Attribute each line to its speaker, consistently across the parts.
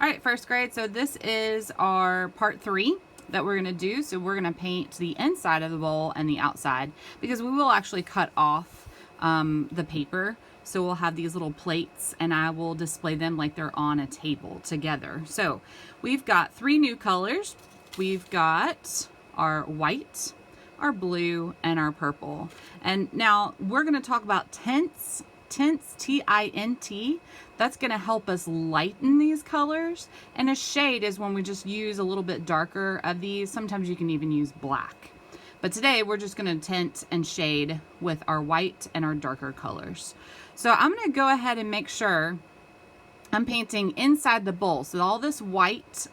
Speaker 1: All right, first grade, so this is our part 3 that we're gonna do. So we're gonna paint the inside of the bowl and the outside because we will actually cut off the paper. So we'll have these little plates and I will display them like they're on a table together. So we've got 3 new colors. We've got our white, our blue, and our purple. And now we're gonna talk about tints, T-I-N-T. That's gonna help us lighten these colors. And a shade is when we just use a little bit darker of these. Sometimes you can even use black. But today we're just gonna tint and shade with our white and our darker colors. So I'm gonna go ahead and make sure I'm painting inside the bowl. So all this white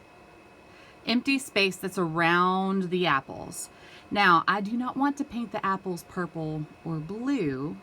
Speaker 1: empty space that's around the apples. Now, I do not want to paint the apples purple or blue.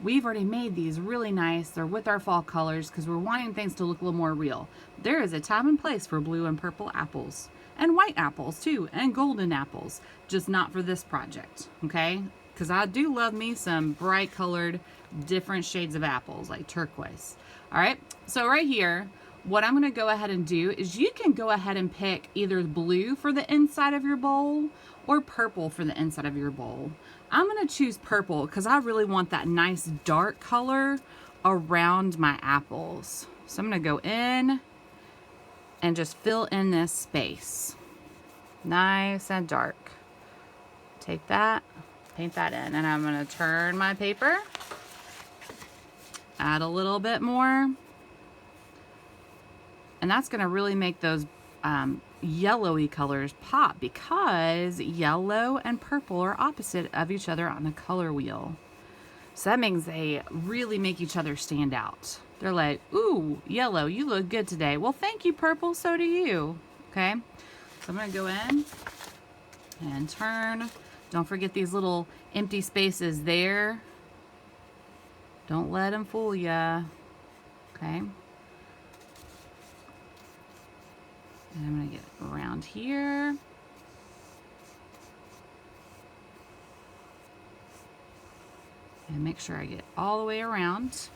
Speaker 1: We've already made these really nice. They're with our fall colors because we're wanting things to look a little more real. There is a time and place for blue and purple apples, and white apples too, and golden apples, just not for this project, okay? Because I do love me some bright colored, different shades of apples, like turquoise. All right, so right here, what I'm gonna go ahead and do is you can go ahead and pick either blue for the inside of your bowl or purple for the inside of your bowl. I'm gonna choose purple because I really want that nice dark color around my apples. So I'm gonna go in and just fill in this space. Nice and dark. Take that, paint that in, and I'm gonna turn my paper, add a little bit more, and that's gonna really make those yellowy colors pop because yellow and purple are opposite of each other on the color wheel. So that means they really make each other stand out. They're like, ooh, yellow, you look good today. Well, thank you, purple, so do you. Okay, so I'm gonna go in and turn. Don't forget these little empty spaces there. Don't let them fool ya. Okay. And I'm gonna get around here. And make sure I get all the way around.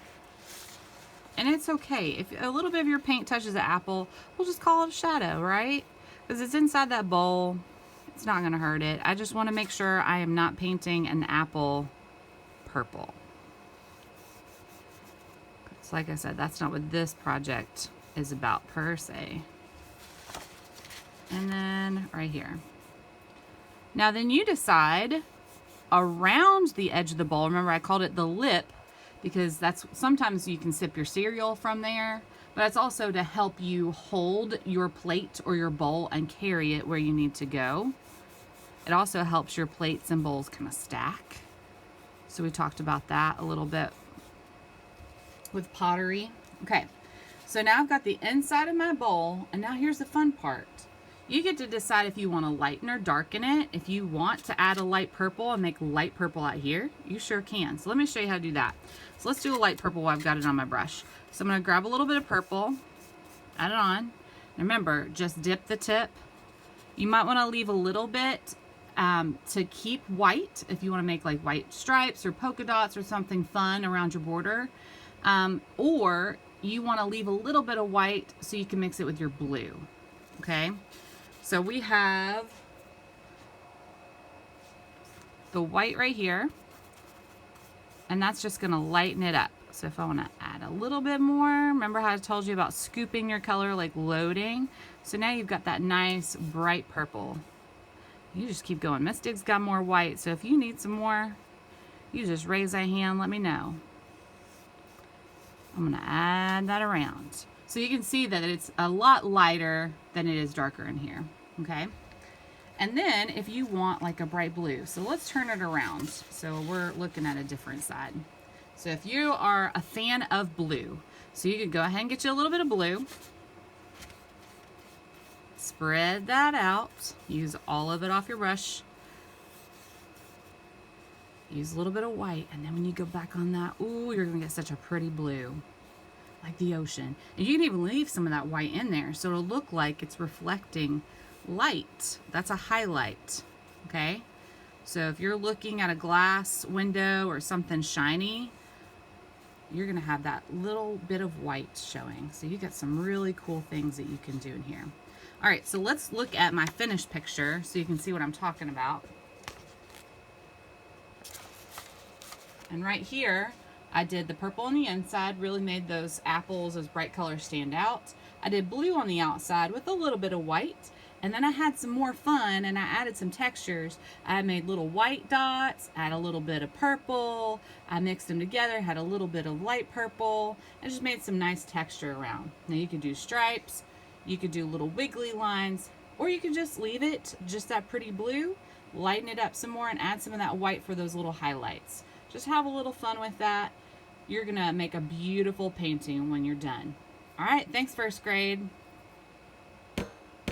Speaker 1: And it's okay. If a little bit of your paint touches the apple, we'll just call it a shadow, right? Because it's inside that bowl. It's not gonna hurt it. I just wanna make sure I am not painting an apple purple. Because like I said, that's not what this project is about per se. And then right here. Now then you decide around the edge of the bowl. Remember I called it the lip because that's sometimes you can sip your cereal from there, but it's also to help you hold your plate or your bowl and carry it where you need to go. It also helps your plates and bowls kind of stack. So we talked about that a little bit with pottery. Okay, so now I've got the inside of my bowl, and now here's the fun part. You get to decide if you want to lighten or darken it. If you want to add a light purple and make light purple out here, you sure can. So let me show you how to do that. So let's do a light purple while I've got it on my brush. So I'm going to grab a little bit of purple, add it on. Remember, just dip the tip. You might want to leave a little bit to keep white if you want to make like white stripes or polka dots or something fun around your border. Or you want to leave a little bit of white so you can mix it with your blue. Okay? So we have the white right here, and that's just gonna lighten it up. So if I wanna add a little bit more, remember how I told you about scooping your color, like loading? So now you've got that nice bright purple. You just keep going. Mystic's got more white, so if you need some more, you just raise a hand, let me know. I'm gonna add that around. So you can see that it's a lot lighter than it is darker in here, okay? And then if you want like a bright blue, so let's turn it around. So we're looking at a different side. So if you are a fan of blue, so you could go ahead and get you a little bit of blue. Spread that out. Use all of it off your brush. Use a little bit of white, and then when you go back on that, ooh, you're gonna get such a pretty blue. Like the ocean. And you can even leave some of that white in there so it'll look like it's reflecting light. That's a highlight, okay? So if you're looking at a glass window or something shiny, you're gonna have that little bit of white showing. So you got some really cool things that you can do in here. All right, so let's look at my finished picture so you can see what I'm talking about. And right here, I did the purple on the inside, really made those apples, those bright colors stand out. I did blue on the outside with a little bit of white. And then I had some more fun and I added some textures. I made little white dots, add a little bit of purple. I mixed them together, had a little bit of light purple, and just made some nice texture around. Now you could do stripes, you could do little wiggly lines, or you could just leave it just that pretty blue, lighten it up some more and add some of that white for those little highlights. Just have a little fun with that. You're gonna make a beautiful painting when you're done. All right, thanks first grade.